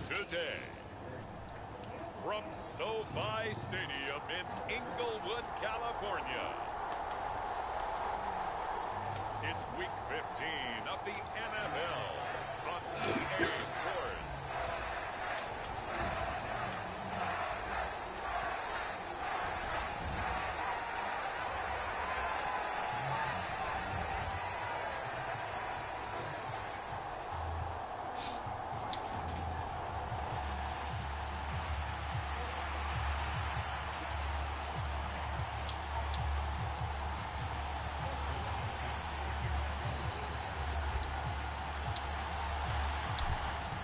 Today, from SoFi Stadium in Inglewood, California, it's Week 15 of the NFL on EA Sports.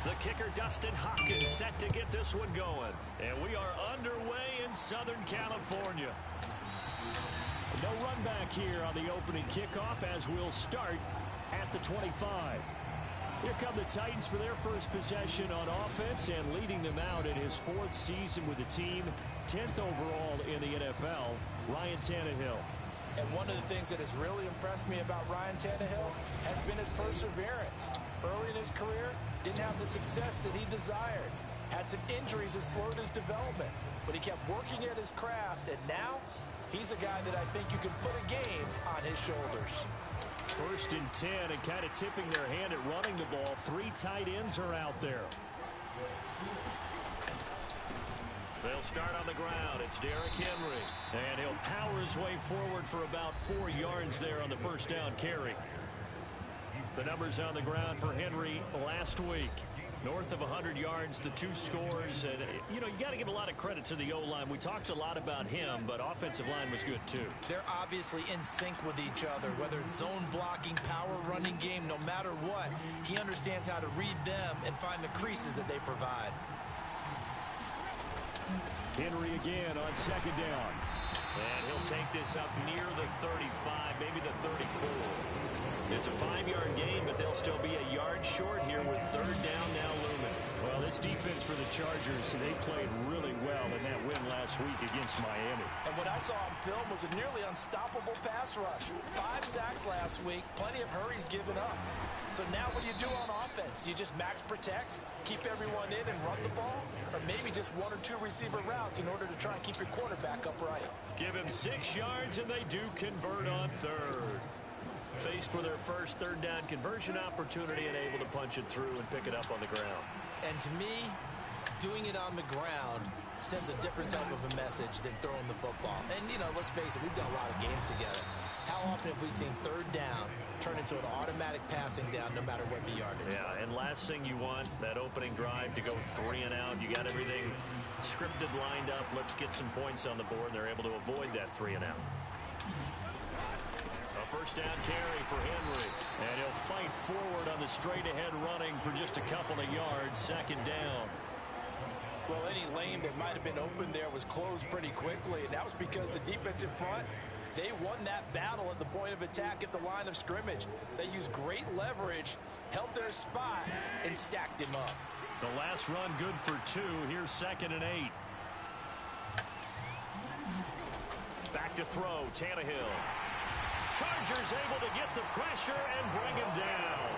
The kicker, Dustin Hopkins, set to get this one going. And we are underway in Southern California. No run back here on the opening kickoff as we'll start at the 25. Here come the Titans for their first possession on offense, and leading them out in his 4th season with the team, 10th overall in the NFL, Ryan Tannehill. And one of the things that has really impressed me about Ryan Tannehill has been his perseverance. Early in his career, didn't have the success that he desired. Had some injuries that slowed his development. But he kept working at his craft, and now he's a guy that I think you can put a game on his shoulders. 1st and 10, and kind of tipping their hand at running the ball. 3 tight ends are out there. They'll start on the ground. It's Derrick Henry. And he'll power his way forward for about 4 yards there on the first down carry. The numbers on the ground for Henry last week. North of 100 yards, the 2 scores. And, you know, you got to give a lot of credit to the O-line. We talked a lot about him, but offensive line was good, too. They're obviously in sync with each other, whether it's zone blocking, power running game, no matter what. He understands how to read them and find the creases that they provide. Henry again on 2nd down. And he'll take this up near the 35, maybe the 34. It's a 5-yard gain, but they'll still be a yard short here with 3rd down now looming. Well, this defense for the Chargers, they played really well in that win last week against Miami. And what I saw on film was a nearly unstoppable pass rush. 5 sacks last week, plenty of hurries given up. So now what do you do on offense? You just max protect, keep everyone in and run the ball? Or maybe just 1 or 2 receiver routes in order to try and keep your quarterback upright? Give him 6 yards, and they do convert on 3rd. Faced with their first 3rd down conversion opportunity and able to punch it through and pick it up on the ground. And to me, doing it on the ground sends a different type of a message than throwing the football. And, you know, let's face it, we've done a lot of games together. How often have we seen 3rd down turn into an automatic passing down no matter what the yardage? Yeah, and last thing you want, that opening drive to go 3 and out. You got everything scripted, lined up. Let's get some points on the board. They're able to avoid that 3 and out. A 1st down carry for Henry. And he'll fight forward on the straight-ahead running for just a couple of yards. 2nd down. Well, any lane that might have been open there was closed pretty quickly, and that was because the defensive front, they won that battle at the point of attack at the line of scrimmage. They used great leverage, held their spot, and stacked him up. The last run good for 2. Here's 2nd and 8. Back to throw, Tannehill. Chargers able to get the pressure and bring him down.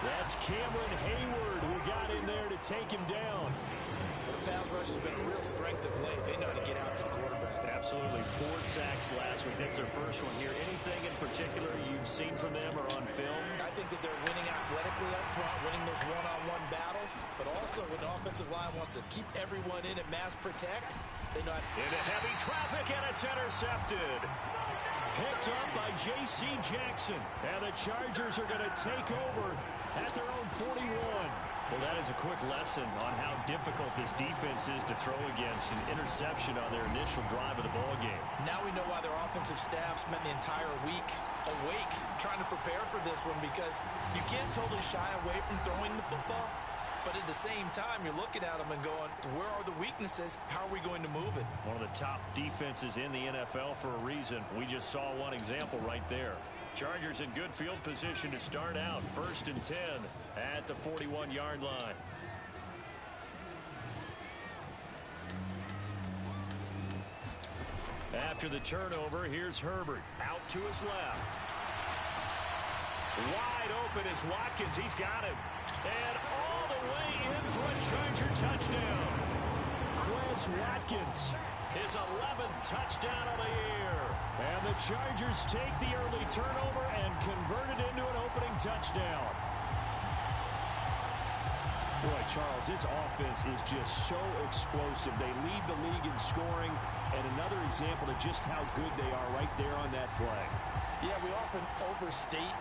That's Cameron Hayward who got in there to take him down. Well, the pass rush has been a real strength of late. They know how to get out to the quarterback. Absolutely. 4 sacks last week. That's their first one here. Anything in particular you've seen from them or on film? I think that they're winning athletically up front, winning those one-on-one battles, but also when the offensive line wants to keep everyone in and mass protect, they know how to... Into heavy traffic, and it's intercepted. Picked up by J.C. Jackson. And the Chargers are going to take over at their own 41. Well, that is a quick lesson on how difficult this defense is to throw against. An interception on their initial drive of the ballgame. Now we know why their offensive staff spent the entire week awake trying to prepare for this one, because you can't totally shy away from throwing the football. But at the same time, you're looking at them and going, where are the weaknesses? How are we going to move it? One of the top defenses in the NFL for a reason. We just saw one example right there. Chargers in good field position to start out. 1st and 10 at the 41-yard line. After the turnover, here's Herbert. Out to his left. Wide open is Watkins. He's got him. And all the way in for a Charger touchdown. Quez Watkins, his 11th touchdown of the year. And the Chargers take the early turnover and convert it into an opening touchdown. Boy, Charles, this offense is just so explosive. They lead the league in scoring, and another example of just how good they are right there on that play. Yeah, we often overstate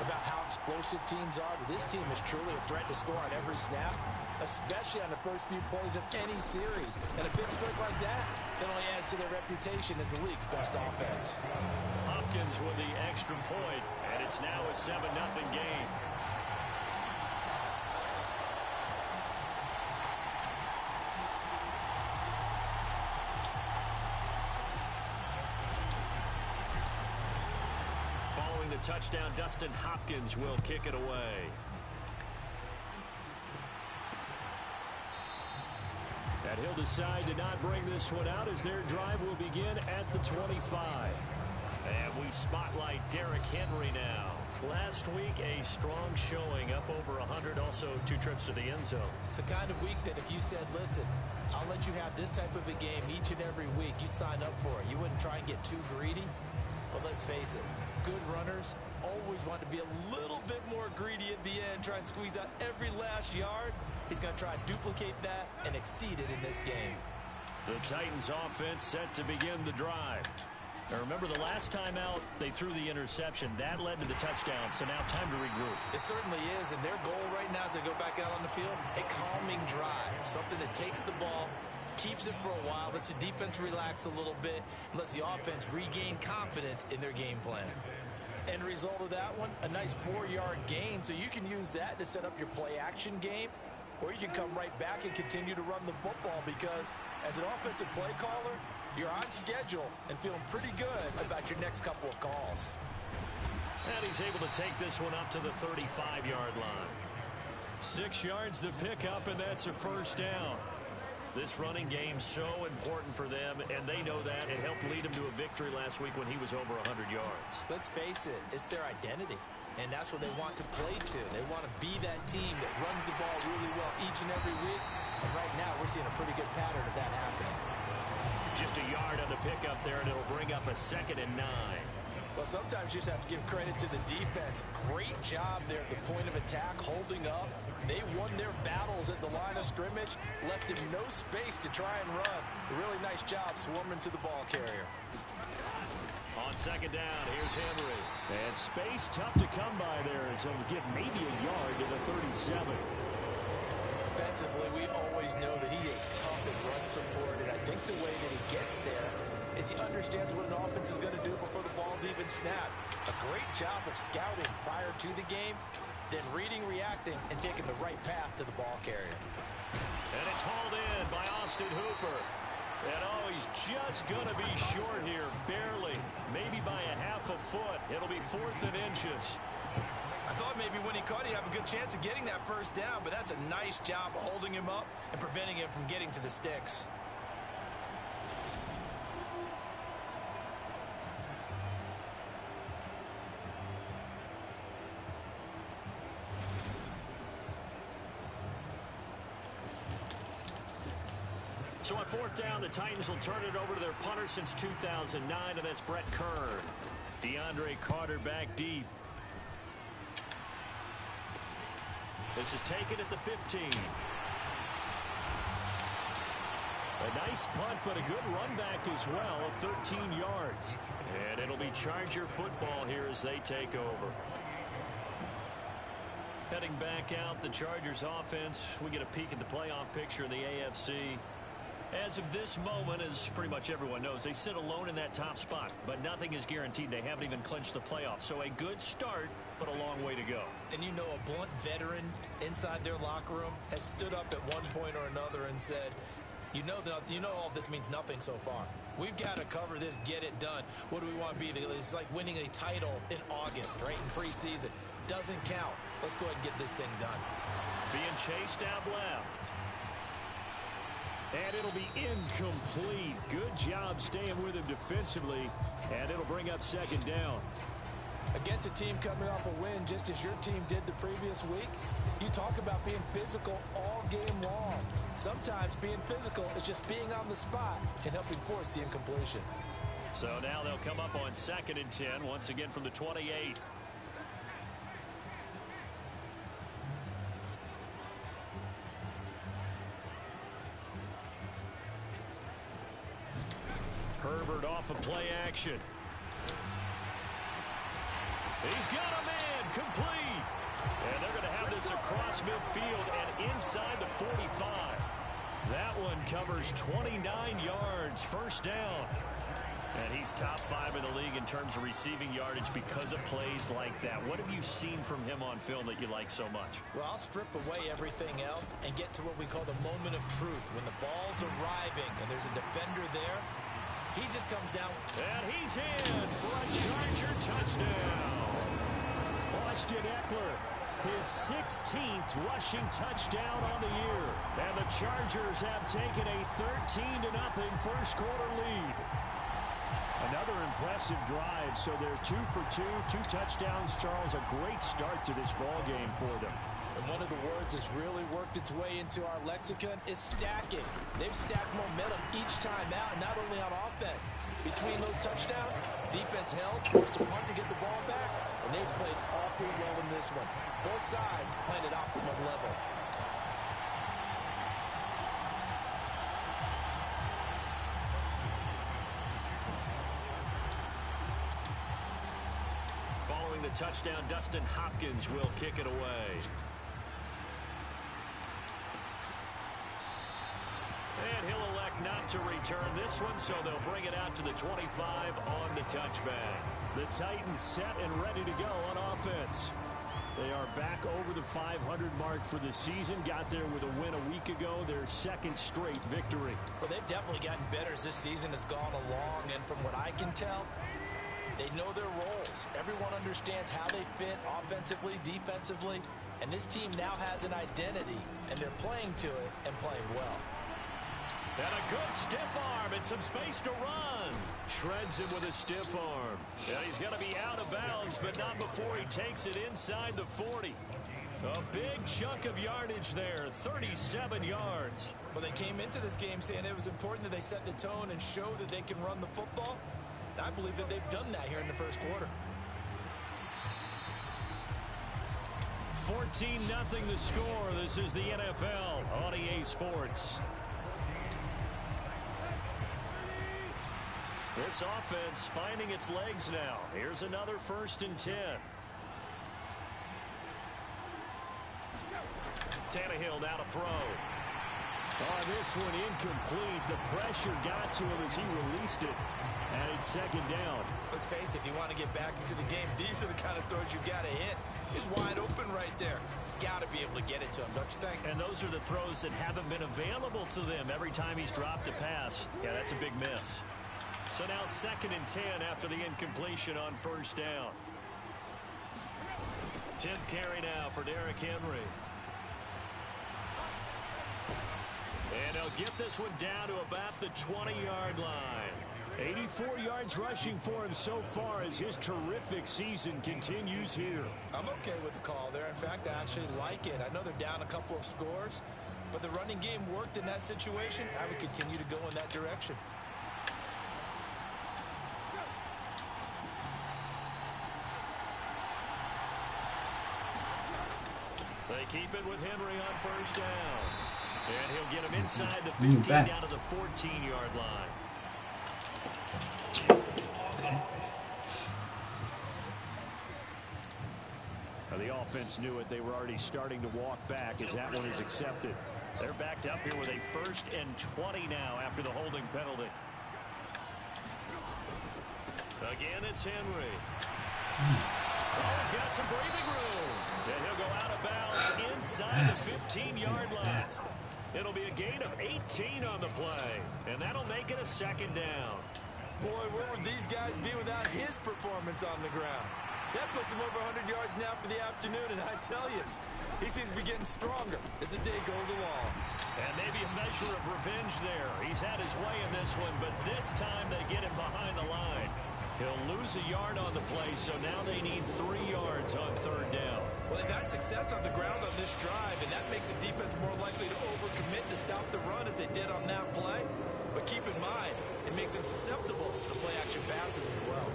about how explosive teams are, but this team is truly a threat to score on every snap, especially on the first few plays of any series. And a big strike like that only adds to their reputation as the league's best offense. Hopkins with the extra point, and it's now a 7-0 game. Touchdown, Dustin Hopkins will kick it away. And he'll decide to not bring this one out as their drive will begin at the 25. And we spotlight Derrick Henry now. Last week, a strong showing, up over 100, also 2 trips to the end zone. It's the kind of week that if you said, listen, I'll let you have this type of a game each and every week, you'd sign up for it. You wouldn't try and get too greedy. But let's face it, good runners always want to be a little bit more greedy at the end, try and squeeze out every last yard. He's going to try and duplicate that and exceed it in this game. The Titans offense set to begin the drive. Now remember, the last time out, they threw the interception. That led to the touchdown, so now time to regroup. It certainly is, and their goal right now as they go back out on the field, a calming drive, something that takes the ball, keeps it for a while, lets the defense relax a little bit, and lets the offense regain confidence in their game plan. End result of that one, a nice 4-yard gain, so you can use that to set up your play-action game, or you can come right back and continue to run the football, because as an offensive play caller, you're on schedule and feeling pretty good about your next couple of calls. And he's able to take this one up to the 35-yard line. 6 yards the pickup, and that's a first down. This running game so important for them, and they know that. It helped lead them to a victory last week when he was over 100 yards. Let's face it, it's their identity, and that's what they want to play to. They want to be that team that runs the ball really well each and every week, and right now we're seeing a pretty good pattern of that happening. Just a yard on the pickup there, and it'll bring up a 2nd and 9. Well, sometimes you just have to give credit to the defense. Great job there at the point of attack, holding up. They won their battles at the line of scrimmage, left him no space to try and run. A really nice job swarming to the ball carrier. On 2nd down, here's Henry. And space tough to come by there, as he'll give maybe a yard to the 37. Defensively, we always know that he is tough in run support, and I think the way that he gets there is he understands what an offense is going to do before the ball's even snapped. A great job of scouting prior to the game, then reading, reacting, and taking the right path to the ball carrier. And it's hauled in by Austin Hooper. And oh, he's just going to be short here, barely, maybe by a half a foot. It'll be 4th and inches. I thought maybe when he caught, he'd have a good chance of getting that first down, but that's a nice job of holding him up and preventing him from getting to the sticks. So on fourth down, the Titans will turn it over to their punter since 2009, and that's Brett Kern. DeAndre Carter back deep. This is taken at the 15. A nice punt, but a good run back as well of 13 yards. And it'll be Charger football here as they take over. Heading back out, the Chargers offense. We get a peek at the playoff picture in the AFC. As of this moment, as pretty much everyone knows, they sit alone in that top spot, but nothing is guaranteed. They haven't even clinched the playoffs. So a good start, but a long way to go. And you know, a blunt veteran inside their locker room has stood up at one point or another and said, you know all this means nothing so far. We've got to cover this, get it done. What do we want to be? It's like winning a title in August, right, in preseason. Doesn't count. Let's go ahead and get this thing done. Being chased out left. And it'll be incomplete. Good job staying with him defensively. And it'll bring up second down. Against a team coming off a win just as your team did the previous week, you talk about being physical all game long. Sometimes being physical is just being on the spot and helping force the incompletion. So now they'll come up on 2nd and 10, once again from the 28. Herbert off of play action. He's got a man, complete. And they're going to have this across midfield and inside the 45. That one covers 29 yards, first down. And he's top 5 in the league in terms of receiving yardage because of plays like that. What have you seen from him on film that you like so much? Well, I'll strip away everything else and get to what we call the moment of truth. When the ball's arriving and there's a defender there, he just comes down. And he's in for a Charger touchdown. Austin Eckler, his 16th rushing touchdown on the year. And the Chargers have taken a 13-0 first quarter lead. Another impressive drive, so they're 2 for 2, 2 touchdowns. Charles, a great start to this ball game for them. And one of the words that's really worked its way into our lexicon is stacking. They've stacked momentum each time out, and not only on offense. Between those touchdowns, defense held, forced a punt to get the ball back, and they've played awfully well in this one. Both sides playing at optimum level. Following the touchdown, Dustin Hopkins will kick it away. And he'll elect not to return this one, so they'll bring it out to the 25 on the touchback. The Titans set and ready to go on offense. They are back over the 500 mark for the season. Got there with a win a week ago, their second straight victory. Well, they've definitely gotten better as this season has gone along, and from what I can tell, they know their roles. Everyone understands how they fit offensively, defensively, and this team now has an identity, and they're playing to it and playing well. And a good stiff arm and some space to run. Shreds him with a stiff arm. Yeah, he's going to be out of bounds, but not before he takes it inside the 40. A big chunk of yardage there, 37 yards. Well, they came into this game saying it was important that they set the tone and show that they can run the football. And I believe that they've done that here in the first quarter. 14-0 the score. This is the NFL on EA Sports. This offense finding its legs now. Here's another 1st and 10. Tannehill now to throw. Oh, this one incomplete. The pressure got to him as he released it. And it's second down. Let's face it, if you want to get back into the game, these are the kind of throws you got to hit. He's wide open right there. Got to be able to get it to him, don't you think? And those are the throws that haven't been available to them every time he's dropped a pass. Yeah, that's a big miss. So now 2nd and 10 after the incompletion on 1st down. 10th carry now for Derrick Henry. And they'll get this one down to about the 20-yard line. 84 yards rushing for him so far as his terrific season continues here. I'm okay with the call there. In fact, I actually like it. I know they're down a couple of scores, but the running game worked in that situation. I would continue to go in that direction. They keep it with Henry on first down. And he'll get him inside the 15 down to the 14-yard line. Now the offense knew it. They were already starting to walk back as that one is accepted. They're backed up here with a 1st and 20 now after the holding penalty. Again, it's Henry. Oh, he's got some breathing room. And he'll go out of bounds inside the 15-yard line. It'll be a gain of 18 on the play, and that'll make it a 2nd down. Boy, where would these guys be without his performance on the ground? That puts him over 100 yards now for the afternoon, and I tell you, he seems to be getting stronger as the day goes along. And maybe a measure of revenge there. He's had his way in this one, but this time they get him behind the line. He'll lose a yard on the play, so now they need 3 yards on 3rd down. Well, they've had success on the ground on this drive, and that makes the defense more likely to overcommit to stop the run as they did on that play. But keep in mind, it makes them susceptible to play-action passes as well.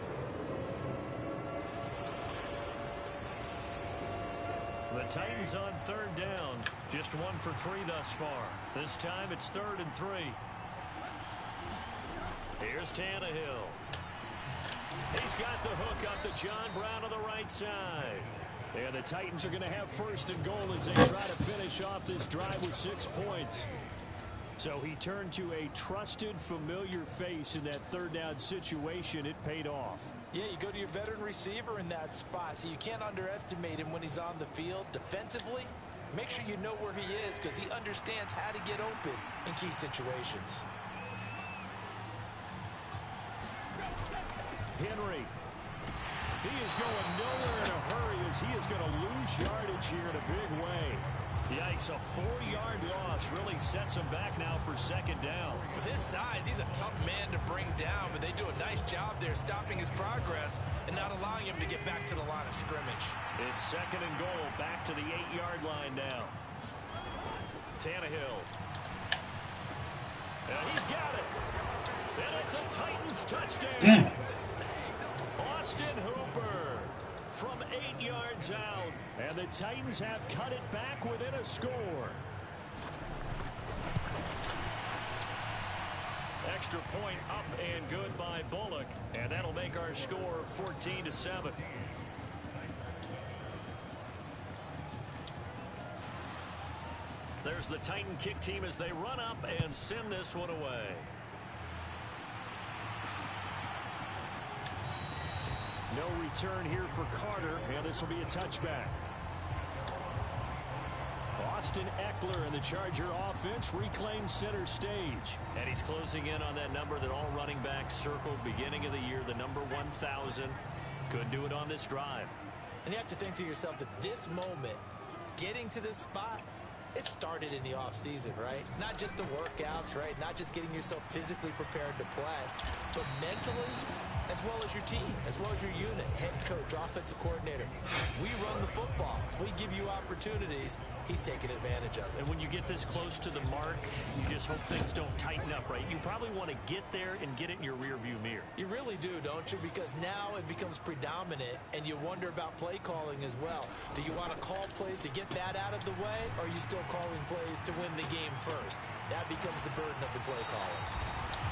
The Titans on 3rd down. Just 1 for 3 thus far. This time it's 3rd and 3. Here's Tannehill. He's got the hook up to John Brown on the right side. And the Titans are going to have 1st and goal as they try to finish off this drive with 6 points. So he turned to a trusted, familiar face in that 3rd down situation. It paid off. Yeah, you go to your veteran receiver in that spot, so you can't underestimate him when he's on the field. Defensively, make sure you know where he is because he understands how to get open in key situations. Henry. He is going nowhere in a hurry as he is going to lose yardage here in a big way. Yikes, a 4-yard loss really sets him back now for 2nd down. With his size, he's a tough man to bring down, but they do a nice job there stopping his progress and not allowing him to get back to the line of scrimmage. It's 2nd and goal, back to the 8-yard line now. Tannehill. And he's got it. And it's a Titans touchdown. Damn. Austin Hooper from 8 yards out. And the Titans have cut it back within a score. Extra point up and good by Bullock. And that'll make our score 14-7. There's the Titan kick team as they run up and send this one away. No return here for Carter, and this will be a touchback. Austin Eckler and the Charger offense reclaims center stage. And he's closing in on that number that all running backs circled beginning of the year, the number 1,000. Could do it on this drive. And you have to think to yourself that this moment, getting to this spot, it started in the offseason, right? Not just the workouts, right? Not just getting yourself physically prepared to play, but mentally, as well as your team, as well as your unit, head coach, offensive coordinator. We run the football. We give you opportunities. He's taking advantage of it. And when you get this close to the mark, you just hope things don't tighten up, right? You probably want to get there and get it in your rearview mirror. You really do, don't you? Because now it becomes predominant, and you wonder about play calling as well. Do you want to call plays to get that out of the way, or are you still calling plays to win the game first? That becomes the burden of the play calling.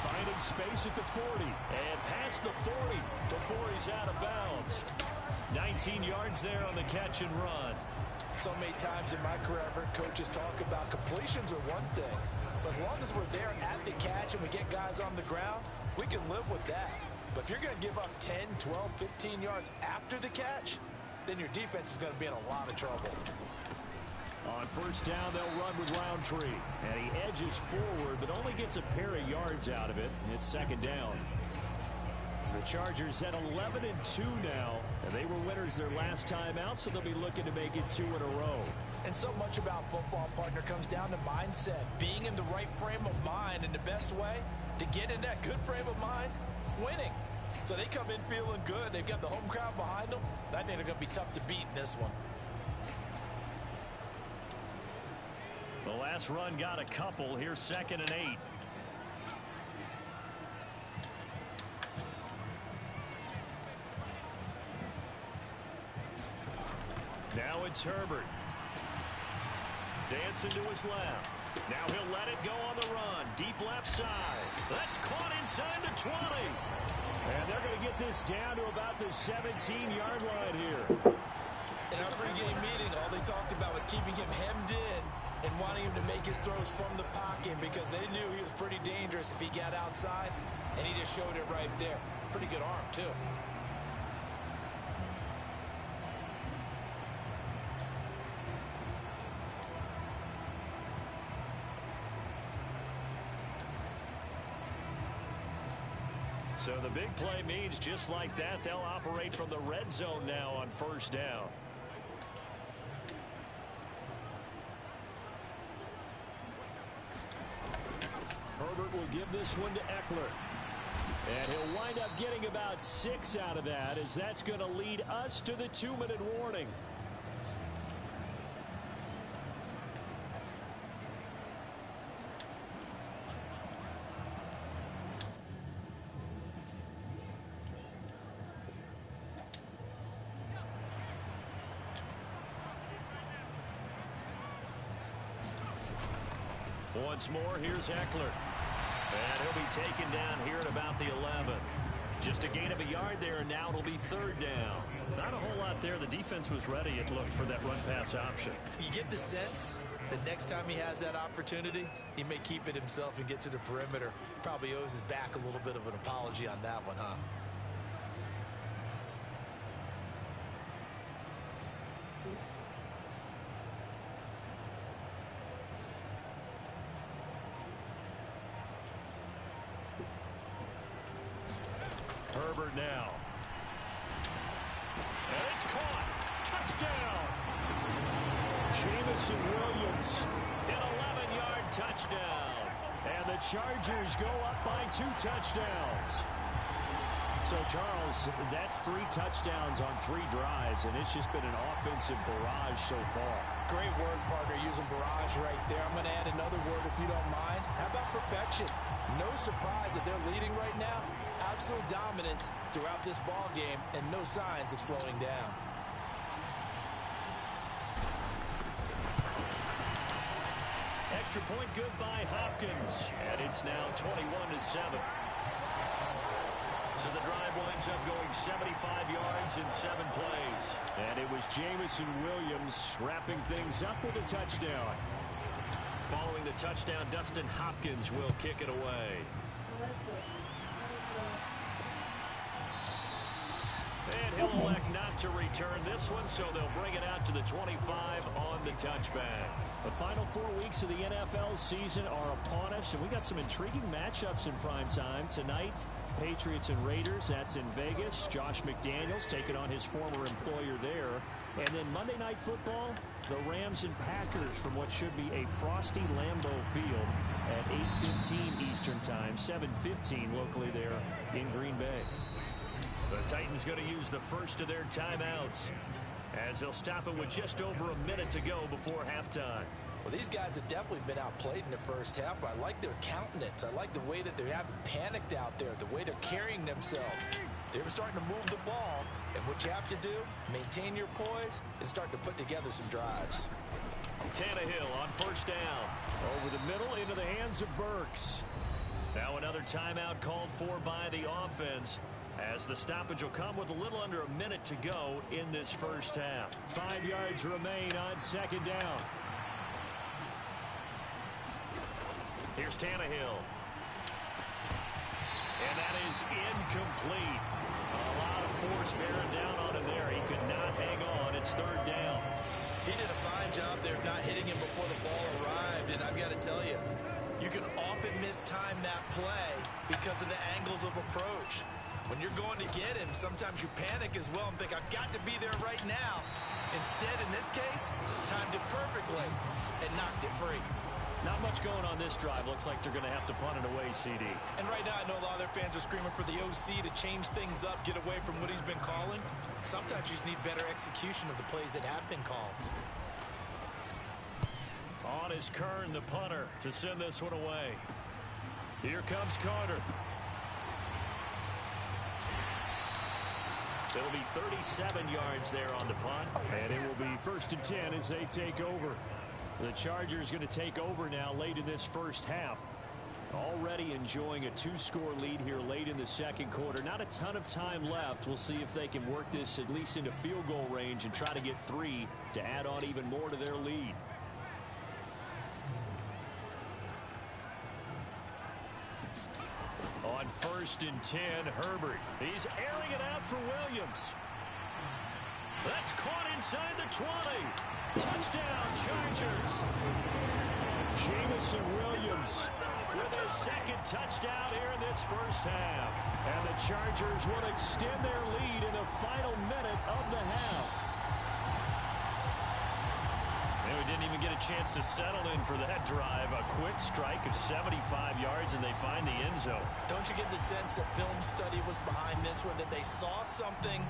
Finding space at the 40 and past the 40 before he's out of bounds. 19 yards there on the catch and run. So many times in my career, I've heard coaches talk about completions are one thing. But as long as we're there at the catch and we get guys on the ground, we can live with that. But if you're going to give up 10, 12, 15 yards after the catch, then your defense is going to be in a lot of trouble. On first down, they'll run with Roundtree. And he edges forward, but only gets a pair of yards out of it. It's 2nd down. The Chargers at 11-2 now. And they were winners their last time out, so they'll be looking to make it 2 in a row. And so much about football, partner, comes down to mindset. Being in the right frame of mind, and the best way to get in that good frame of mind, winning. So they come in feeling good. They've got the home crowd behind them. I think they're going to be tough to beat in this one. Well, last run got a couple. Here's 2nd and 8. Now it's Herbert. Dancing to his left. Now he'll let it go on the run. Deep left side. That's caught inside the 20. And they're going to get this down to about the 17-yard line here. In our pregame meeting, all they talked about was keeping him hemmed in and wanting him to make his throws from the pocket because they knew he was pretty dangerous if he got outside, and he just showed it right there. Pretty good arm, too. So the big play means just like that, they'll operate from the red zone now on 1st down. Herbert will give this one to Eckler. And he'll wind up getting about 6 out of that, as that's going to lead us to the 2-minute warning. Once more, here's Eckler. And he'll be taken down here at about the 11. Just a gain of a yard there, and now it'll be 3rd down. Not a whole lot there. The defense was ready, it looked, for that run-pass option. You get the sense that next time he has that opportunity, he may keep it himself and get to the perimeter. Probably owes his back a little bit of an apology on that one, huh? Herbert now. And it's caught. Touchdown. Jamison Williams, an 11-yard touchdown. And the Chargers go up by 2 touchdowns. So, Charles, that's 3 touchdowns on 3 drives, and it's just been an offensive barrage so far. Great word, partner, using barrage right there. I'm going to add another word if you don't mind. How about perfection? No surprise that they're leading right now. Absolute dominance throughout this ball game and no signs of slowing down. Extra point good by Hopkins, and it's now 21-7. So the drive winds up going 75 yards in 7 plays. And it was Jamison Williams wrapping things up with a touchdown. Following the touchdown, Dustin Hopkins will kick it away. And he'll elect not to return this one, so they'll bring it out to the 25 on the touchback. The final 4 weeks of the NFL season are upon us, and we got some intriguing matchups in prime time tonight. Patriots and Raiders, that's in Vegas. Josh McDaniels taking on his former employer there. And then Monday Night Football, the Rams and Packers from what should be a frosty Lambeau Field at 8:15 Eastern Time, 7:15 locally there in Green Bay. The Titans going to use the first of their timeouts as they'll stop it with just over a minute to go before halftime. Well, these guys have definitely been outplayed in the first half, but I like their countenance. I like the way that they haven't panicked out there, the way they're carrying themselves. They're starting to move the ball, and what you have to do, maintain your poise, and start to put together some drives. Tannehill on 1st down. Over the middle into the hands of Burks. Now another timeout called for by the offense, as the stoppage will come with a little under a minute to go in this first half. 5 yards remain on 2nd down. Here's Tannehill. And that is incomplete. A lot of force bearing down on him there. He could not hang on. It's 3rd down. He did a fine job there of not hitting him before the ball arrived, and I've got to tell you, you can often mistime that play because of the angles of approach. When you're going to get him, sometimes you panic as well and think, I've got to be there right now. Instead, in this case, timed it perfectly and knocked it free. Not much going on this drive. Looks like they're going to have to punt it away, CD. And right now, I know a lot of their fans are screaming for the OC to change things up, get away from what he's been calling. Sometimes you just need better execution of the plays that have been called. On On is Kern, the punter, to send this one away. Here comes Carter. It'll be 37 yards there on the punt, and it will be 1st and 10 as they take over. The Chargers going to take over now late in this first half. Already enjoying a 2-score lead here late in the second quarter. Not a ton of time left. We'll see if they can work this at least into field goal range and try to get 3 to add on even more to their lead. On 1st and 10, Herbert. He's airing it out for Williams. That's caught inside the 20. Touchdown, Chargers. Jamison Williams with his second touchdown here in this first half. And the Chargers will extend their lead in the final minute of the half. And we didn't even get a chance to settle in for that drive. A quick strike of 75 yards, and they find the end zone. Don't you get the sense that film study was behind this one, that they saw something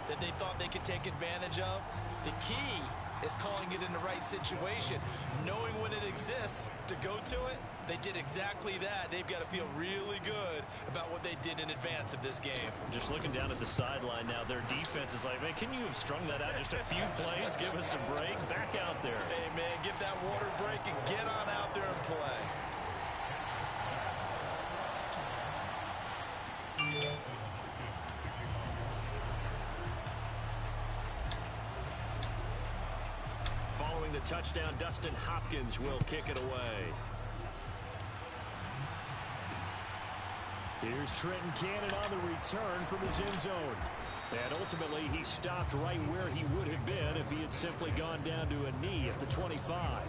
that they thought they could take advantage of? The key is calling it in the right situation, knowing when it exists to go to it. They did exactly that. They've got to feel really good about what they did in advance of this game. Just looking down at the sideline now, their defense is like, man, can you have strung that out just a few plays? Give us a break. Back out there. Hey, man, give that water break and get on out there and play. Following the touchdown, Dustin Hopkins will kick it away. Here's Trenton Cannon on the return from his end zone. And ultimately, he stopped right where he would have been if he had simply gone down to a knee at the 25.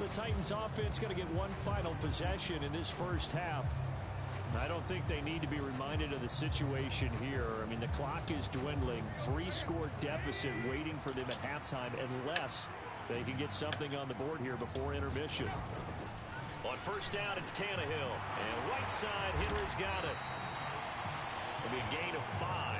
The Titans offense going to get one final possession in this first half. I don't think they need to be reminded of the situation here. I mean, the clock is dwindling. 3-score deficit waiting for them at halftime unless they can get something on the board here before intermission. On 1st down, it's Tannehill. And right side, Henry's got it. It'll be a gain of 5,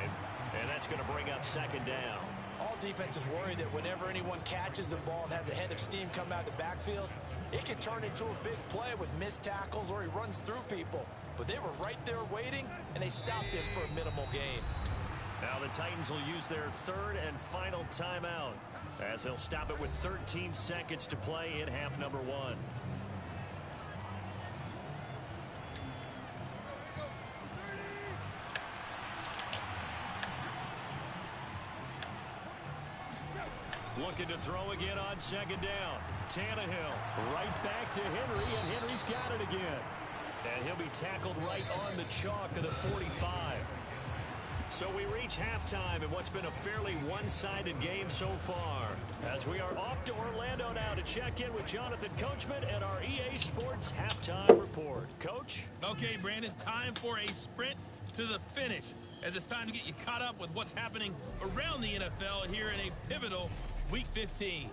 and that's going to bring up 2nd down. All defenses worry that whenever anyone catches the ball and has a head of steam come out of the backfield, it can turn into a big play with missed tackles or he runs through people. But they were right there waiting, and they stopped him for a minimal gain. Now the Titans will use their 3rd and final timeout as they'll stop it with 13 seconds to play in half number 1. Looking to throw again on 2nd down. Tannehill right back to Henry, and Henry's got it again. And he'll be tackled right on the chalk of the 45. So we reach halftime in what's been a fairly one-sided game so far. As we are off to Orlando now to check in with Jonathan Coachman and our EA Sports Halftime Report. Coach? Okay, Brandon, time for a sprint to the finish, as it's time to get you caught up with what's happening around the NFL here in a pivotal Week 15.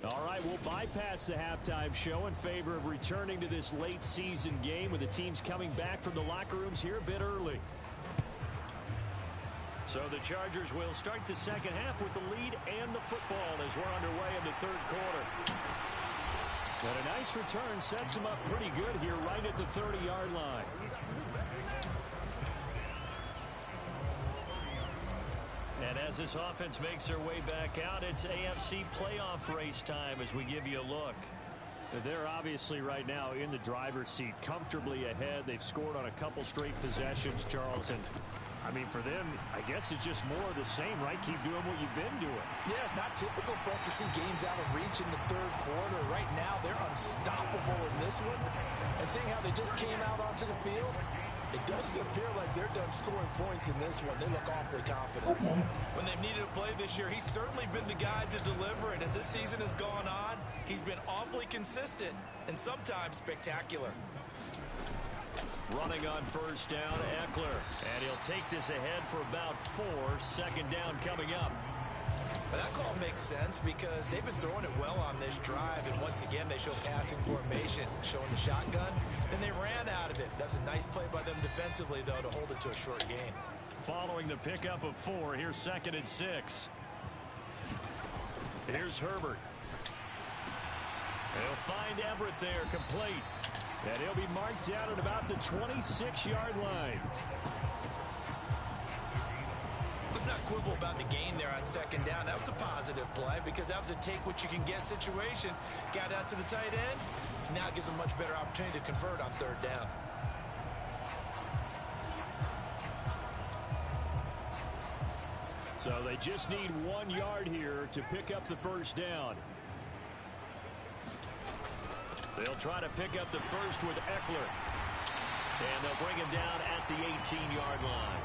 All right, we'll bypass the halftime show in favor of returning to this late season game with the teams coming back from the locker rooms here a bit early. So the Chargers will start the second half with the lead and the football as we're underway in the 3rd quarter. But a nice return sets them up pretty good here right at the 30-yard line. And as this offense makes their way back out, it's AFC playoff race time as we give you a look. They're obviously right now in the driver's seat, comfortably ahead. They've scored on a couple straight possessions, Charles. And, I mean, for them, I guess it's just more of the same, right? Keep doing what you've been doing. Yeah, it's not typical for us to see games out of reach in the 3rd quarter. Right now, they're unstoppable in this one. And seeing how they just came out onto the field, it does appear like they're done scoring points in this one. They look awfully confident. When they've needed a play this year, he's certainly been the guy to deliver. And as this season has gone on, he's been awfully consistent and sometimes spectacular. Running on 1st down, Eckler. And he'll take this ahead for about 4. 2nd down coming up. But that call makes sense because they've been throwing it well on this drive. And once again, they show passing formation, showing the shotgun. Then they ran out of it. That's a nice play by them defensively, though, to hold it to a short gain. Following the pickup of 4, here's 2nd and 6. Here's Herbert. He'll find Everett there, complete. And he'll be marked out at about the 26-yard line. Let's not quibble about the gain there on second down. That was a positive play because that was a take-what-you-can-get situation. Got out to the tight end. Now it gives them much better opportunity to convert on third down. So they just need 1 yard here to pick up the first down. They'll try to pick up the first with Eckler. And they'll bring him down at the 18-yard line.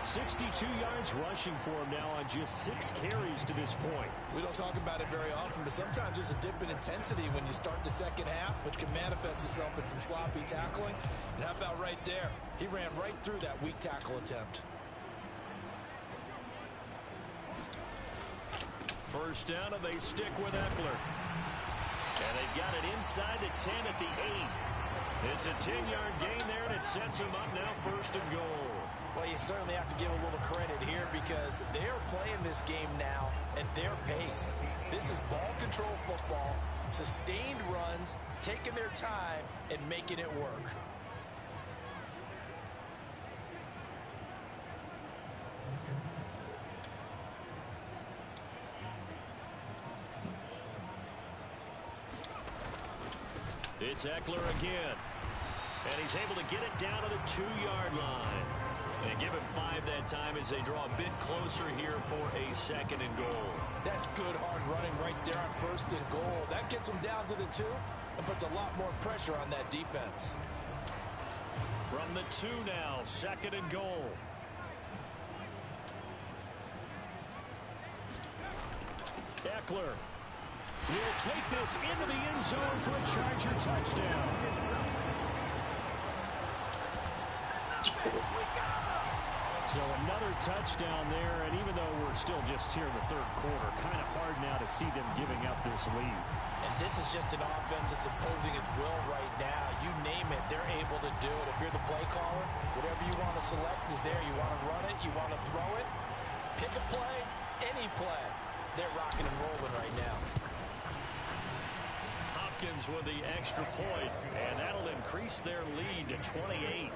62 yards rushing for him now on just 6 carries to this point. We don't talk about it very often, but sometimes there's a dip in intensity when you start the second half, which can manifest itself in some sloppy tackling. And how about right there? He ran right through that weak tackle attempt. First down, and they stick with Eckler. And they've got it inside the 10 at the 8. It's a 10-yard gain there, and it sets him up now first and goal. Well, you certainly have to give a little credit here because they're playing this game now at their pace. This is ball control football, sustained runs, taking their time, and making it work. It's Eckler again. And he's able to get it down to the 2-yard line. And give him 5 that time as they draw a bit closer here for a second and goal. That's good hard running right there on first and goal. That gets them down to the 2 and puts a lot more pressure on that defense. From the 2 now, second and goal. Eckler will take this into the end zone for a Charger touchdown. So another touchdown there, and even though we're still just here in the third quarter, kind of hard now to see them giving up this lead. And this is just an offense that's imposing its will right now. You name it, they're able to do it. If you're the play caller, whatever you want to select is there. You want to run it, you want to throw it. Pick a play, any play. They're rocking and rolling right now. Hopkins with the extra point, and that'll increase their lead to 28.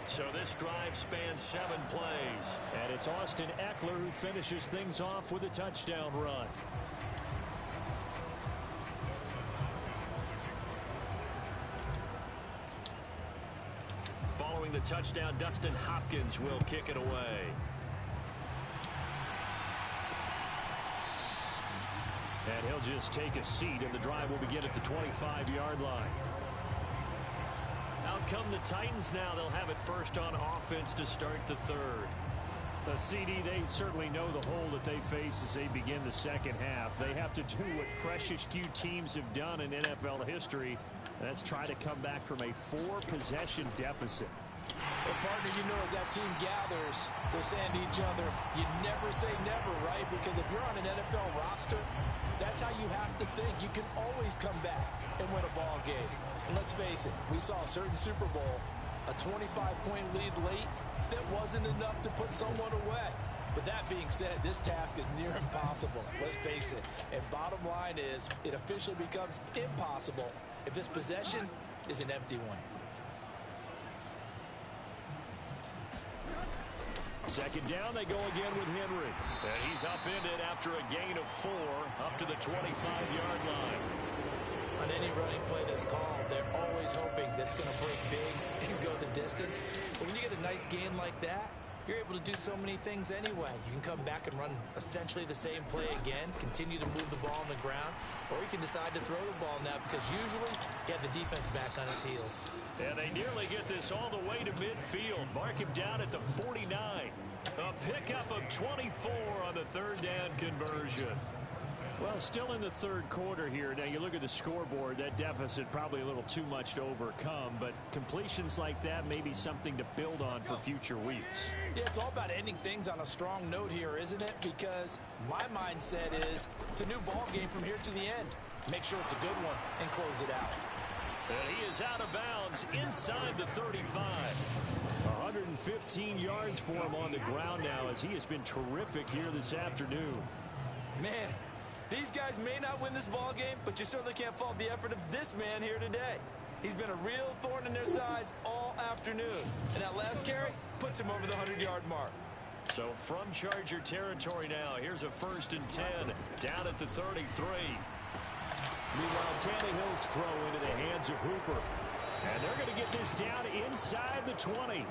So this drive spans 7 plays. And it's Austin Eckler who finishes things off with a touchdown run. Following the touchdown, Dustin Hopkins will kick it away. And he'll just take a seat, and the drive will begin at the 25-yard line. Out come the Titans now. They'll have it first on offense to start the third. The CD, they certainly know the hole that they face as they begin the second half. They have to do what precious few teams have done in NFL history. That's try to come back from a 4-possession deficit. Well, partner, you know, as that team gathers, they're saying to each other, you never say never, right? Because if you're on an NFL roster, that's how you have to think. You can always come back and win a ball game. And let's face it, we saw a certain Super Bowl, a 25-point lead late, that wasn't enough to put someone away. But that being said, this task is near impossible. Let's face it. And bottom line is, it officially becomes impossible if this possession is an empty one. Second down, they go again with Henry. And he's upended after a gain of 4 up to the 25-yard line. On any running play that's called, they're always hoping that's going to break big and go the distance. But when you get a nice gain like that, you're able to do so many things anyway. You can come back and run essentially the same play again, continue to move the ball on the ground, or you can decide to throw the ball now because usually you have the defense back on its heels. And they nearly get this all the way to midfield. Mark him down at the 49. A pickup of 24 on the third down conversion. Well, still in the third quarter here. Now, you look at the scoreboard, that deficit probably a little too much to overcome, but completions like that may be something to build on for future weeks. Yeah, it's all about ending things on a strong note here, isn't it? Because my mindset is it's a new ball game from here to the end. Make sure it's a good one and close it out. And he is out of bounds inside the 35. 115 yards for him on the ground now as he has been terrific here this afternoon. Man, These guys may not win this ball game, but you certainly can't fault the effort of this man here today. He's been a real thorn in their sides all afternoon. And that last carry puts him over the 100-yard mark. So from Charger territory now, here's a 1st and 10 down at the 33. Meanwhile, Tannehill's throw into the hands of Hooper. And they're going to get this down inside the 20.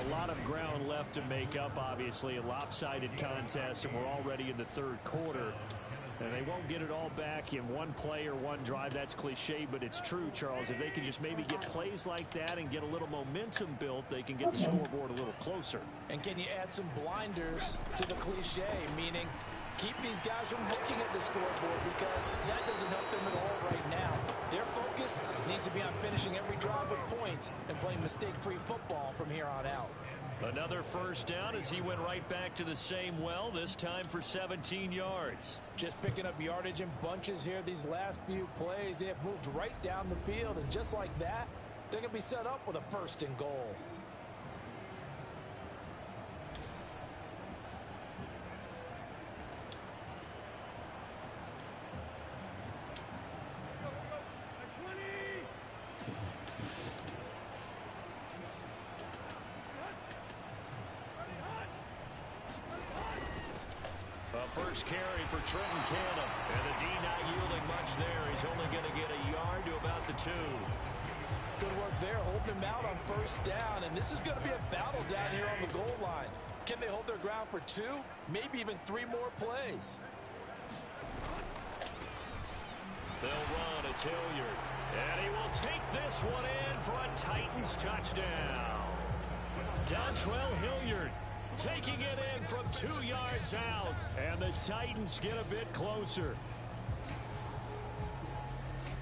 A lot of ground left to make up, obviously, a lopsided contest, and we're already in the 3rd quarter. And they won't get it all back in one play or one drive. That's cliche, but it's true, Charles. If they can just maybe get plays like that and get a little momentum built, they can get the scoreboard a little closer. And can you add some blinders to the cliche, meaning keep these guys from looking at the scoreboard, because that doesn't help them at all right now. Their focus needs to be on finishing every drive with points and playing mistake-free football from here on out. Another 1st down as he went right back to the same well, this time for 17 yards. Just picking up yardage in bunches here these last few plays. They have moved right down the field, and just like that, they're going to be set up with a 1st and goal. First carry for Trenton Canham. And the D not yielding much there. He's only going to get a yard to about the 2. Good work there, holding him out on 1st down. And this is going to be a battle down here on the goal line. Can they hold their ground for 2, maybe even 3 more plays? They'll run. It's Hilliard. And he will take this one in for a Titans touchdown. Dontrell Hilliard taking it in from 2 yards out, and the Titans get a bit closer.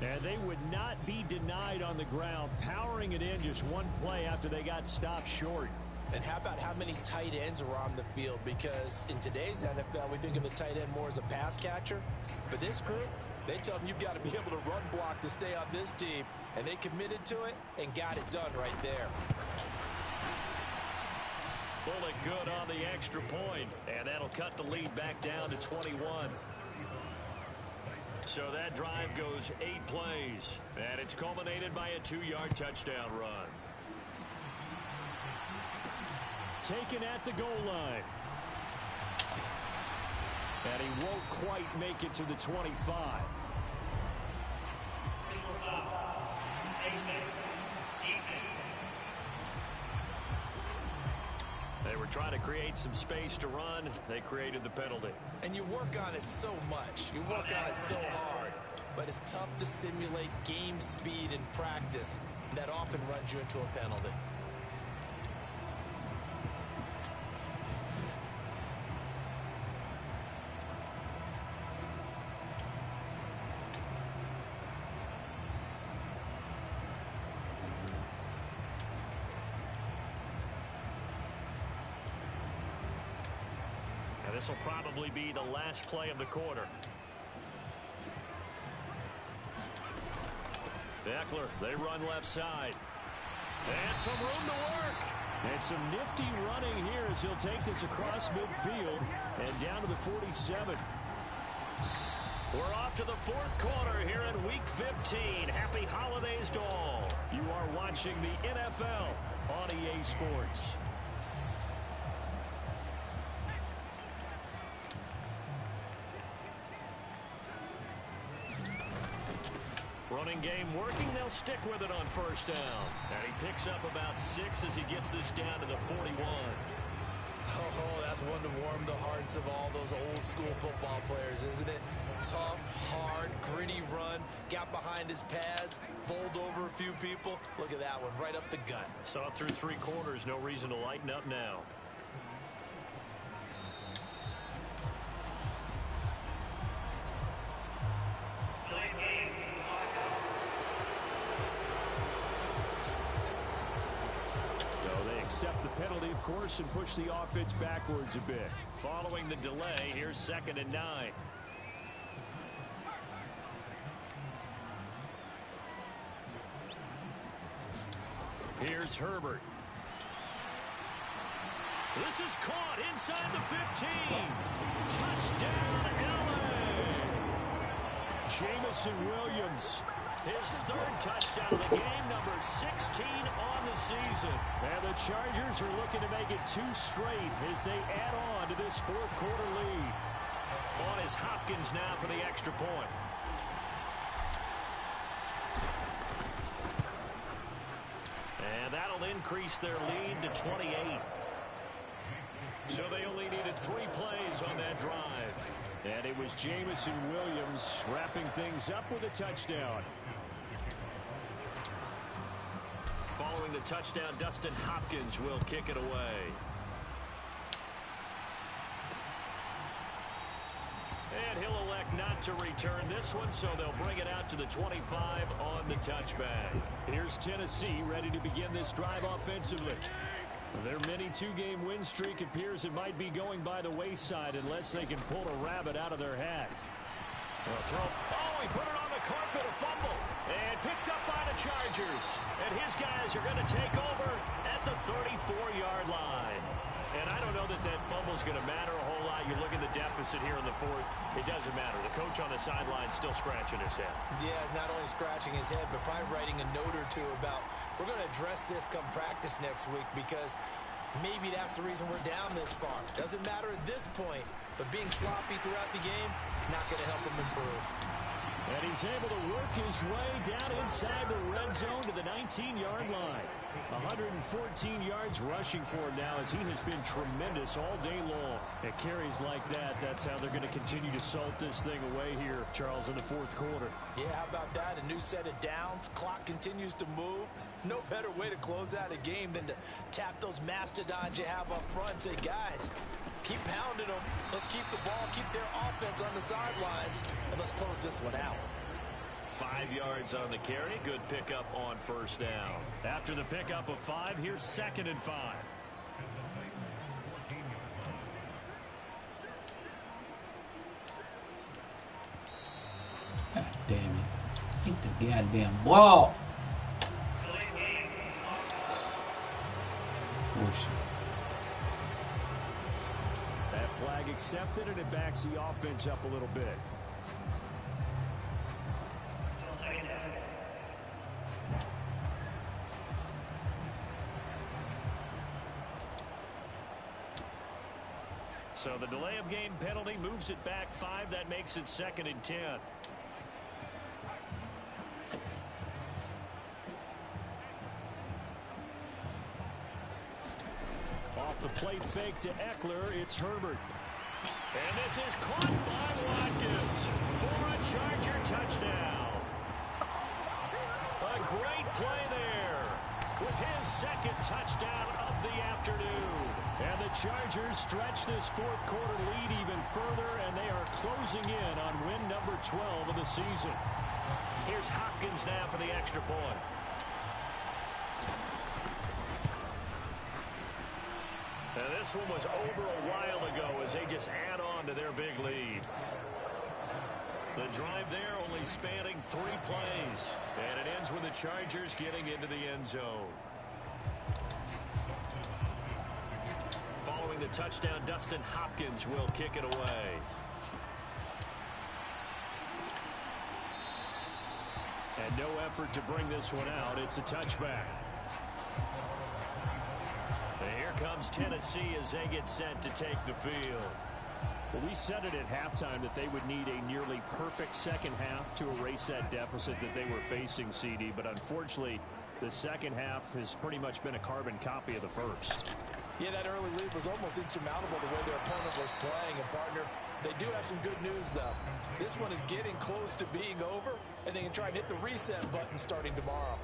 And they would not be denied on the ground, powering it in just one play after they got stopped short. And how about how many tight ends were on the field? Because in today's NFL, we think of the tight end more as a pass catcher. But this group, they tell them you've got to be able to run block to stay on this team. And they committed to it and got it done right there. Bullet good on the extra point, and that'll cut the lead back down to 21. So that drive goes 8 plays, and it's culminated by a 2-yard touchdown run. Taken at the goal line. And he won't quite make it to the 25. They were trying to create some space to run. They created the penalty. And you work on it so much. You work on it so hard. But it's tough to simulate game speed in practice. That often runs you into a penalty. This will probably be the last play of the quarter. Eckler, they run left side. And some room to work. And some nifty running here as he'll take this across midfield and down to the 47. We're off to the 4th quarter here in Week 15. Happy holidays to all. You are watching the NFL on EA Sports. Running game working. They'll stick with it on 1st down. And he picks up about 6 as he gets this down to the 41. Oh, that's one to warm the hearts of all those old school football players, isn't it? Tough, hard, gritty run. Got behind his pads, bowled over a few people. Look at that one, right up the gut. Saw it through 3 quarters. No reason to lighten up now. Accept the penalty, of course, and push the offense backwards a bit. Following the delay, here's 2nd and 9. Here's Herbert. This is caught inside the 15. Touchdown, Jamison Williams. His third touchdown of the game, number 16 on the season. And the Chargers are looking to make it 2 straight as they add on to this fourth quarter lead. On is Hopkins now for the extra point. And that'll increase their lead to 28. So they only needed 3 plays on that drive. And it was Jamison Williams wrapping things up with a touchdown. Following the touchdown, Dustin Hopkins will kick it away. And he'll elect not to return this one, so they'll bring it out to the 25 on the touchback. Here's Tennessee ready to begin this drive offensively. Their mini 2-game win streak appears it might be going by the wayside unless they can pull a rabbit out of their hat. Throw. Oh, he put it on the carpet, a fumble. And picked up by the Chargers. And his guys are going to take over at the 34-yard line. And I don't know that that fumble's going to matter a whole lot. You look at the deficit here in the fourth, it doesn't matter. The coach on the sideline still scratching his head. Yeah, not only scratching his head, but probably writing a note or two about, we're going to address this come practice next week because maybe that's the reason we're down this far. Doesn't matter at this point, but being sloppy throughout the game, not going to help him improve. And he's able to work his way down inside the red zone to the 19-yard line. 114 yards rushing for him now as he has been tremendous all day long. At carries like that, that's how they're going to continue to salt this thing away here, Charles, in the fourth quarter. Yeah, how about that? A new set of downs. Clock continues to move. No better way to close out a game than to tap those mastodons you have up front and say, guys, keep pounding them. Let's keep the ball, keep their offense on the sidelines, and let's close this one out. 5 yards on the carry. Good pickup on first down. After the pickup of 5, here's 2nd and 5. God damn it. Get the goddamn ball. Bullshit. That flag accepted, and it backs the offense up a little bit. So the delay of game penalty moves it back 5. That makes it 2nd and 10. Off the play fake to Eckler, it's Herbert. And this is caught by Watkins for a Charger touchdown. A great play there with his 2nd touchdown of the afternoon. And the Chargers stretch this fourth quarter lead even further, and they are closing in on win number 12 of the season. Here's Hopkins now for the extra point. Now this one was over a while ago as they just add on to their big lead. The drive there only spanning 3 plays, and it ends with the Chargers getting into the end zone. Following the touchdown, Dustin Hopkins will kick it away. And no effort to bring this one out. It's a touchback. And here comes Tennessee as they get set to take the field. Well, we said it at halftime that they would need a nearly perfect second half to erase that deficit that they were facing, CD. But unfortunately, the second half has pretty much been a carbon copy of the first. Yeah, that early lead was almost insurmountable the way their opponent was playing. And, partner, they do have some good news, though. This one is getting close to being over, and they can try and hit the reset button starting tomorrow.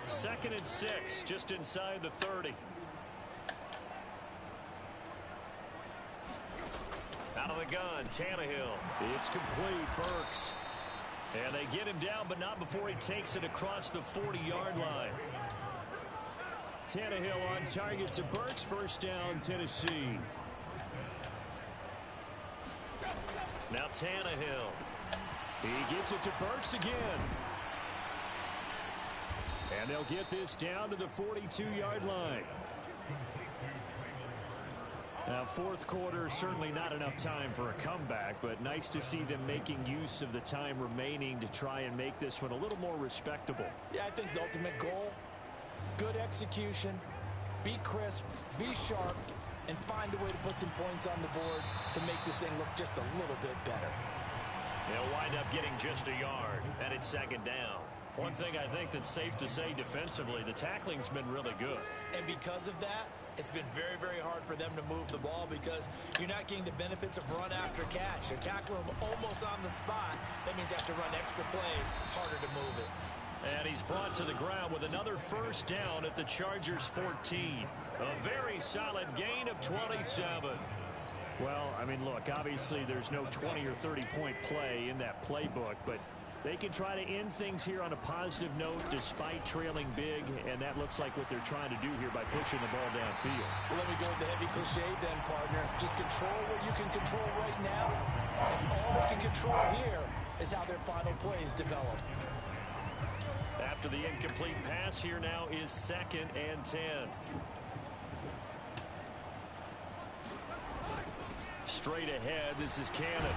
2nd and 6, just inside the 30. Out of the gun, Tannehill. It's complete, Burks. And they get him down, but not before he takes it across the 40-yard line. Tannehill on target to Burks. First down, Tennessee. Now Tannehill. He gets it to Burks again. And they'll get this down to the 42-yard line. Now Now, fourth quarter, certainly not enough time for a comeback, but nice to see them making use of the time remaining to try and make this one a little more respectable. Yeah, I think the ultimate goal, good execution, be crisp, be sharp, and find a way to put some points on the board to make this thing look just a little bit better. They'll wind up getting just a yard, and it's second down. One thing I think that's safe to say defensively, the tackling's been really good. And because of that, it's been very, very hard for them to move the ball because you're not getting the benefits of run after catch. They're tackling them almost on the spot. That means you have to run extra plays, harder to move it. And he's brought to the ground with another first down at the Chargers' 14. A very solid gain of 27. Well, I mean, look, obviously there's no 20 or 30-point play in that playbook, but they can try to end things here on a positive note despite trailing big, and that looks like what they're trying to do here by pushing the ball downfield. Well, let me go with the heavy cliche then, partner. Just control what you can control right now, and all they can control here is how their final plays develop. After the incomplete pass, here now is 2nd and 10. Straight ahead, this is Cannon.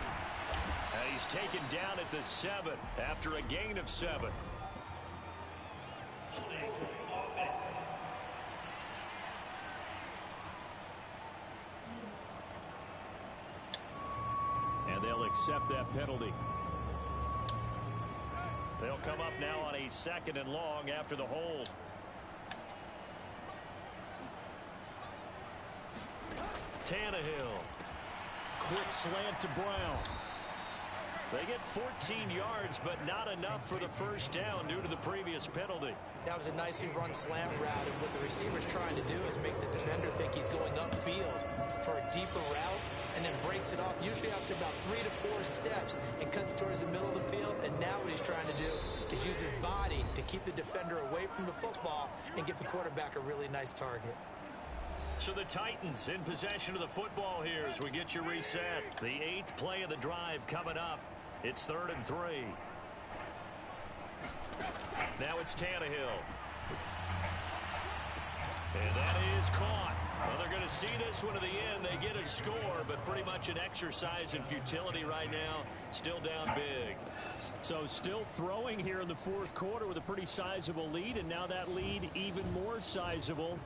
He's taken down at the 7 after a gain of 7. And they'll accept that penalty. They'll come up now on a 2nd and long after the hold. Tannehill. Quick slant to Brown. They get 14 yards, but not enough for the first down due to the previous penalty. That was a nicely run slant route, and what the receiver's trying to do is make the defender think he's going upfield for a deeper route, and then breaks it off, usually after about 3 to 4 steps, and cuts towards the middle of the field. And now what he's trying to do is use his body to keep the defender away from the football and give the quarterback a really nice target. So the Titans in possession of the football here as we get you reset. The 8th play of the drive coming up. It's 3rd and 3. Now it's Tannehill. And that is caught. Well, they're going to see this one to the end. They get a score, but pretty much an exercise in futility right now. Still down big. So still throwing here in the fourth quarter with a pretty sizable lead, and now that lead even more sizable.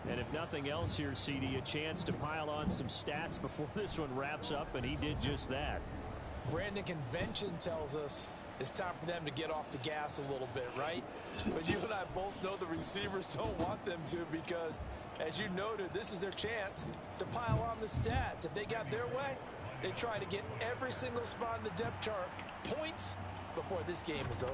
And if nothing else here, CD, a chance to pile on some stats before this one wraps up, and he did just that. Brandon, convention tells us it's time for them to get off the gas a little bit, right? But you and I both know the receivers don't want them to because, as you noted, this is their chance to pile on the stats. If they got their way, they try to get every single spot in the depth chart points before this game is over.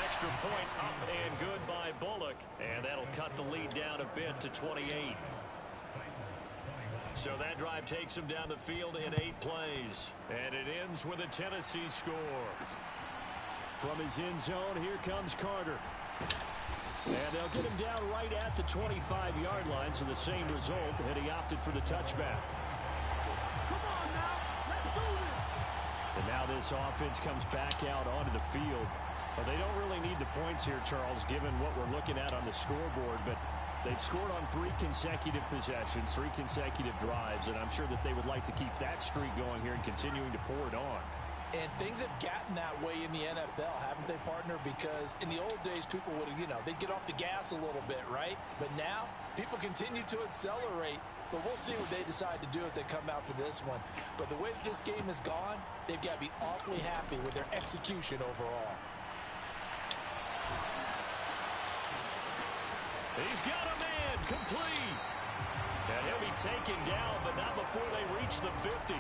Extra point up and good by Bullock, and that'll cut the lead down a bit to 28. So that drive takes him down the field in 8 plays, and it ends with a Tennessee score. From his end zone, here comes Carter. And they'll get him down right at the 25-yard line, so the same result, and he opted for the touchback. Come on now, let's do this. And now this offense comes back out onto the field. Well, they don't really need the points here, Charles, given what we're looking at on the scoreboard, but they've scored on 3 consecutive possessions, 3 consecutive drives, and I'm sure that they would like to keep that streak going here and continuing to pour it on. And things have gotten that way in the NFL, haven't they, partner? Because in the old days, people would, they'd get off the gas a little bit, right? But now, people continue to accelerate. But we'll see what they decide to do as they come out for this one. But the way that this game has gone, they've got to be awfully happy with their execution overall. He's got a man complete. And he'll be taken down, but not before they reach the 50.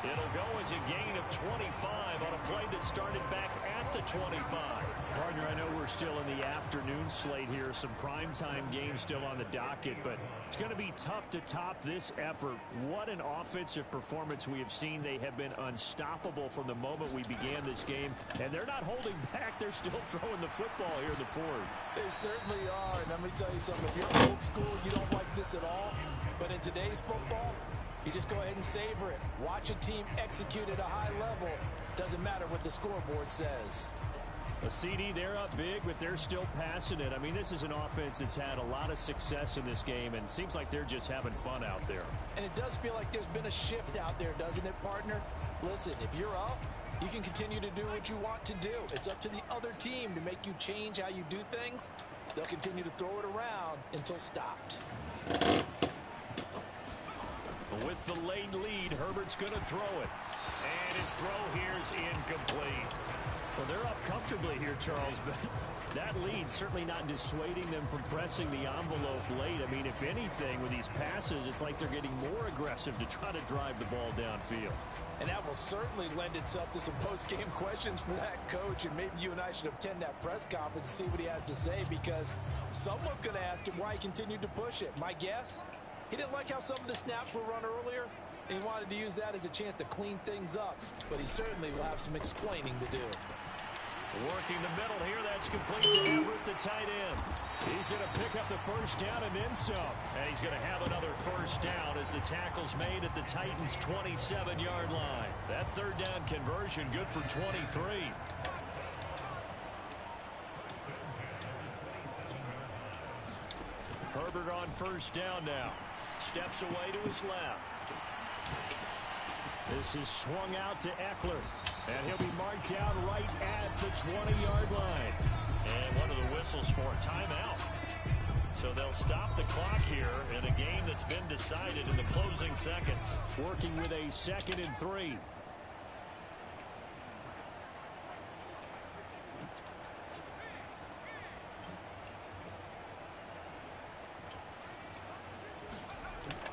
It'll go as a gain of 25 on a play that started back at the 25. Partner, I know we're still in the afternoon slate here. Some primetime games still on the docket, but it's going to be tough to top this effort. What an offensive performance we have seen. They have been unstoppable from the moment we began this game, and they're not holding back. They're still throwing the football here in the fourth. They certainly are, and let me tell you something. If you're old school, you don't like this at all, but in today's football, you just go ahead and savor it. Watch a team execute at a high level. Doesn't matter what the scoreboard says. A CD, they're up big, but they're still passing it. I mean, this is an offense that's had a lot of success in this game, and it seems like they're just having fun out there. And it does feel like there's been a shift out there, doesn't it, partner? Listen, if you're up, you can continue to do what you want to do. It's up to the other team to make you change how you do things. They'll continue to throw it around until stopped. With the late lead, Herbert's going to throw it. And his throw here is incomplete. Well, they're up comfortably here, Charles, but that lead certainly not dissuading them from pressing the envelope late. I mean, if anything, with these passes, it's like they're getting more aggressive to try to drive the ball downfield. And that will certainly lend itself to some post-game questions for that coach, and maybe you and I should attend that press conference and see what he has to say, because someone's going to ask him why he continued to push it. My guess, he didn't like how some of the snaps were run earlier, and he wanted to use that as a chance to clean things up, but he certainly will have some explaining to do. Working the middle here, that's complete to Everett, the tight end. He's going to pick up the first down and then some. And he's going to have another first down as the tackle's made at the Titans' 27-yard line. That third down conversion good for 23. Herbert on first down now. Steps away to his left. This is swung out to Eckler. And he'll be marked down right at the 20-yard line. And one of the whistles for a timeout. So they'll stop the clock here in a game that's been decided in the closing seconds. Working with a 2nd and 3.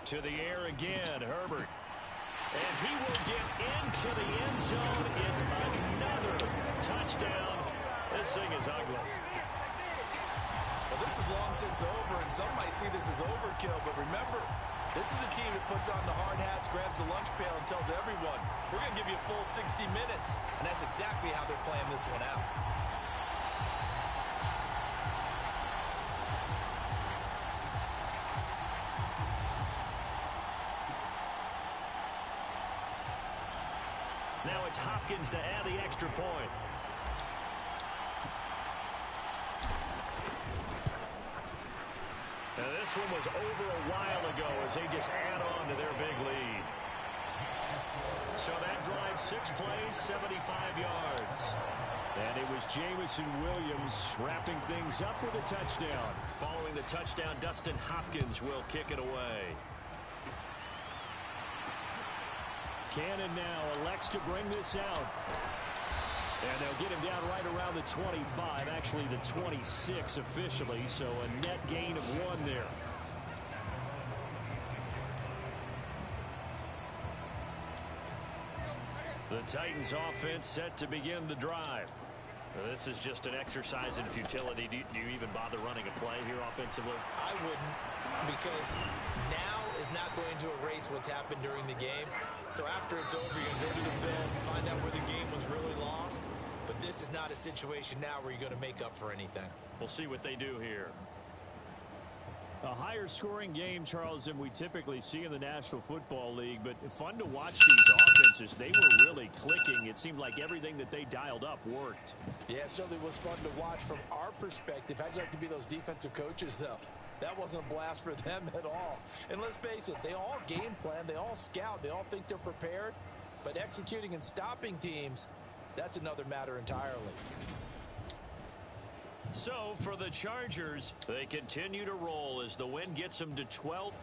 To the air again, Herbert. And he will get into the end zone. It's another touchdown. This thing is ugly. Well, this is long since over, and some might see this as overkill, but remember, this is a team that puts on the hard hats, grabs the lunch pail, and tells everyone, we're going to give you a full 60 minutes, and that's exactly how they're playing this one out. Now it's Hopkins to add the extra point. Now this one was over a while ago as they just add on to their big lead. So that drive 6 plays, 75 yards. And it was Jamison Williams wrapping things up with a touchdown. Following the touchdown, Dustin Hopkins will kick it away. Cannon now elects to bring this out. And they'll get him down right around the 25, actually the 26 officially, so a net gain of 1 there. The Titans offense set to begin the drive. Now, this is just an exercise in futility. Do you even bother running a play here offensively? I wouldn't, because now is not going to erase what's happened during the game. So after it's over, you're going to go to the film, find out where the game was really lost. But this is not a situation now where you're going to make up for anything. We'll see what they do here. A higher scoring game, Charles, than we typically see in the National Football League, but fun to watch these offenses. They were really clicking. It seemed like everything that they dialed up worked. Yeah, it certainly was fun to watch from our perspective. How'd you like to be those defensive coaches, though? That wasn't a blast for them at all. And let's face it, they all game plan, they all scout, they all think they're prepared. But executing and stopping teams, that's another matter entirely. So for the Chargers, they continue to roll as the win gets them to 12.